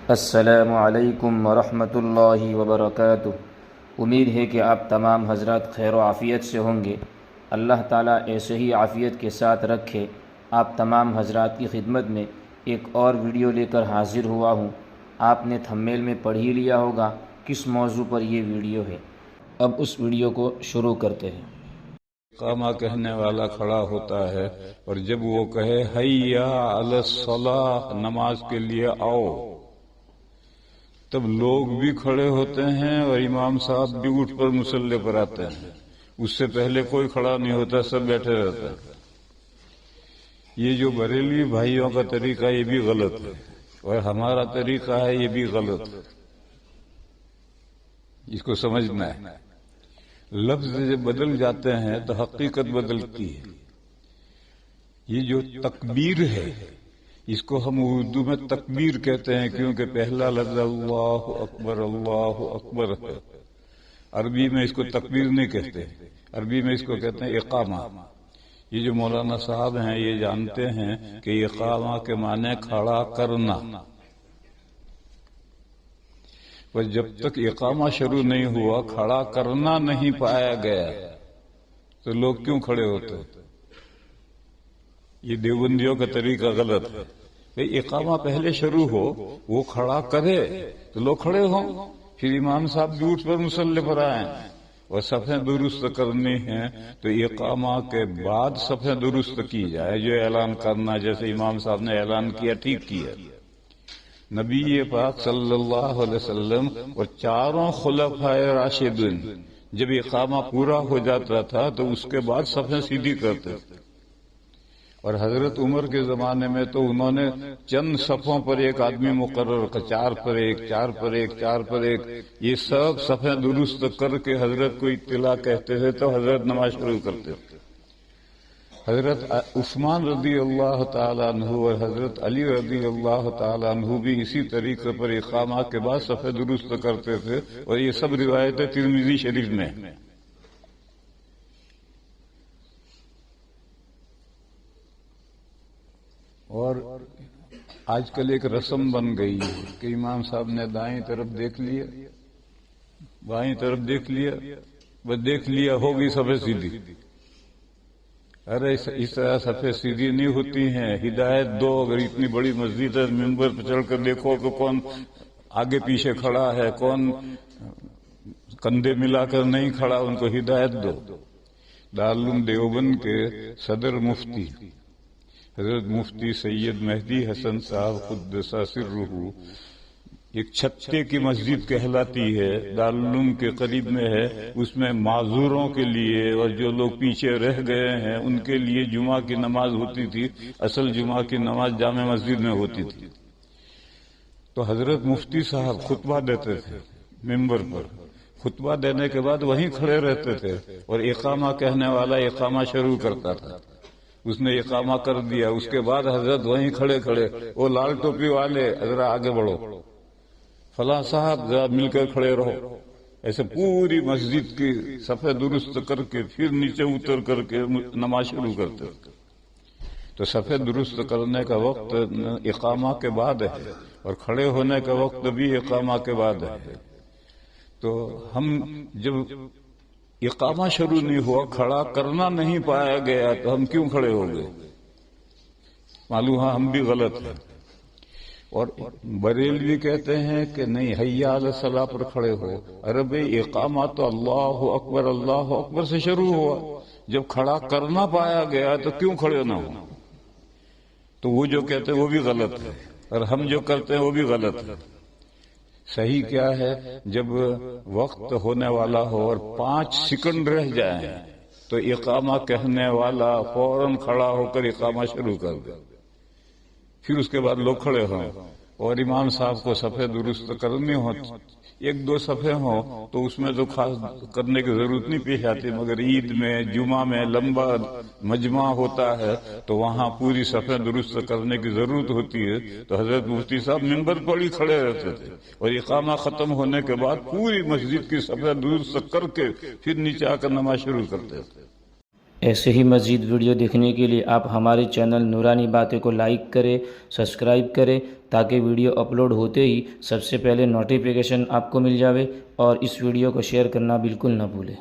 السلام علیکم ورحمۃ اللہ وبرکاتہ۔ امید ہے کہ آپ تمام حضرات خیر و عافیت سے ہوں گے۔ اللہ تعالیٰ ایسے ہی عافیت کے ساتھ رکھے۔ آپ تمام حضرات کی خدمت میں ایک اور ویڈیو لے کر حاضر ہوا ہوں۔ آپ نے تھمبنیل میں پڑھ ہی لیا ہوگا کس موضوع پر یہ ویڈیو ہے۔ اب اس ویڈیو کو شروع کرتے ہیں۔ اقامہ کہنے والا کھڑا ہوتا ہے اور جب وہ کہے حیا علی الصلاۃ، نماز کے لیے آؤ، تب لوگ بھی کھڑے ہوتے ہیں اور امام صاحب بھی اٹھ پر مصلی پر آتے ہیں۔ اس سے پہلے کوئی کھڑا نہیں ہوتا، سب بیٹھے رہتے ہیں۔ یہ جو بریلوی بھائیوں کا طریقہ یہ بھی غلط ہے، اور ہمارا طریقہ ہے یہ بھی غلط ہے۔ اس کو سمجھنا ہے۔ لفظ جب بدل جاتے ہیں تو حقیقت بدلتی ہے۔ یہ جو تکبیر ہے اس کو ہم اردو میں تکبیر کہتے ہیں، کیونکہ پہلا لفظ اللہ اکبر ہے۔ عربی میں اس کو تکبیر نہیں کہتے، عربی میں اس کو کہتے ہیں اقامہ۔ یہ جو مولانا صاحب ہیں یہ جانتے ہیں کہ اقامہ کے معنی کھڑا کرنا، پر جب تک اقامہ شروع نہیں ہوا، کھڑا کرنا نہیں پایا گیا تو لوگ کیوں کھڑے ہوتے؟ یہ دیوبندیوں کا طریقہ غلط ہے۔ بھئی اقامہ پہلے شروع ہو، وہ کھڑا کرے تو لوگ کھڑے ہوں، پھر امام صاحب بھی اٹھ پر مصلی پر آئیں اور صفیں درست کرنی ہیں تو اقامہ کے بعد صفیں درست کی جائے۔ جو اعلان کرنا، جیسے امام صاحب نے اعلان کیا، ٹھیک کیا۔ نبی پاک صلی اللہ علیہ وسلم اور چاروں خلفائے راشدین جب اقامہ پورا ہو جاتا تھا تو اس کے بعد صفیں سیدھی کرتے تھے، اور حضرت عمر کے زمانے میں تو انہوں نے چند صفوں پر ایک آدمی مقرر کر، چار پر ایک، یہ سب صفیں درست کر کے حضرت کو اطلاع کہتے تھے تو حضرت نماز شروع کرتے تھے۔ حضرت عثمان رضی اللہ تعالیٰ عنہ اور حضرت علی رضی اللہ تعالیٰ عنہ بھی اسی طریقے پر اقامہ کے بعد صفیں درست کرتے تھے، اور یہ سب روایتیں ترمذی شریف میں ہیں۔ اور آج کل ایک رسم بن گئی ہے کہ امام صاحب نے دائیں طرف دیکھ لیا، بائیں طرف دیکھ لیا، بس دیکھ لیا، ہوگی صفیں سیدھی۔ ارے اس طرح صفیں سیدھی نہیں ہوتی ہیں، ہدایت دو۔ اگر اتنی بڑی مسجد ہے، ممبر پہ چڑھ کر دیکھو کہ کون آگے پیچھے کھڑا ہے، کون کندھے ملا کر نہیں کھڑا، ان کو ہدایت دو۔ دارالعلوم دیوبند کے صدر مفتی حضرت مفتی سید مہدی حسن صاحب قدس سرہ، ایک چھتے کی مسجد کہلاتی ہے، دارالعلوم کے قریب میں ہے، اس میں معذوروں کے لیے اور جو لوگ پیچھے رہ گئے ہیں ان کے لیے جمعہ کی نماز ہوتی تھی۔ اصل جمعہ کی نماز جامع مسجد میں ہوتی تھی۔ تو حضرت مفتی صاحب خطبہ دیتے تھے ممبر پر، خطبہ دینے کے بعد وہیں کھڑے رہتے تھے، اور اقامہ کہنے والا اقامہ شروع کرتا تھا۔ اس نے اقامہ کر دیا، اس کے بعد حضرت وہیں کھڑے وہ لال ٹوپی والے، ذرا آگے بڑھو، فلاں صاحب ذرا مل کر کھڑے رہو۔ ایسے پوری مسجد کی صفیں درست کر کے پھر نیچے اتر کر کے نماز شروع کرتے۔ تو صفیں درست کرنے کا وقت اقامہ کے بعد ہے، اور کھڑے ہونے کا وقت بھی اقامہ کے بعد ہے۔ تو ہم جب اقامہ شروع نہیں ہوا، کھڑا کرنا نہیں پایا گیا تو ہم کیوں کھڑے ہو گئے؟ معلوم ہے ہم بھی غلط ہیں۔ اور بریلوی کہتے ہیں کہ نہیں، حیا علی الصلاۃ پر کھڑے ہو۔ ارے بھئی اقامہ تو اللہ اکبر سے شروع ہوا، جب کھڑا کرنا پایا گیا تو کیوں کھڑے نہ ہو؟ تو وہ جو کہتے ہیں وہ بھی غلط ہے، اور ہم جو کرتے ہیں وہ بھی غلط ہے۔ صحیح کیا ہے؟ جب وقت ہونے والا ہو اور 5 سیکنڈ رہ جائیں تو اقامہ کہنے والا فوراً کھڑا ہو کر اقامہ شروع کر دے، پھر اس کے بعد لوگ کھڑے ہوں، اور امام صاحب کو صفیں درست کرنی ہو، 1-2 صفیں ہوں تو اس میں تو خاص کرنے کی ضرورت نہیں پیش آتی، مگر عید میں، جمعہ میں لمبا مجمع ہوتا ہے تو وہاں پوری صفیں درست کرنے کی ضرورت ہوتی ہے۔ تو حضرت مفتی صاحب ممبر پر ہی کھڑے رہتے تھے، اور اقامہ ختم ہونے کے بعد پوری مسجد کی صفیں درست کر کے پھر نیچے آ کر نماز شروع کرتے تھے۔ ایسے ہی مزید ویڈیو دیکھنے کے لیے آپ ہمارے چینل نورانی باتیں کو لائک کریں، سبسکرائب کریں تاکہ ویڈیو اپلوڈ ہوتے ہی سب سے پہلے نوٹیفیکیشن آپ کو مل جاوے، اور اس ویڈیو کو شیئر کرنا بالکل نہ بھولیں۔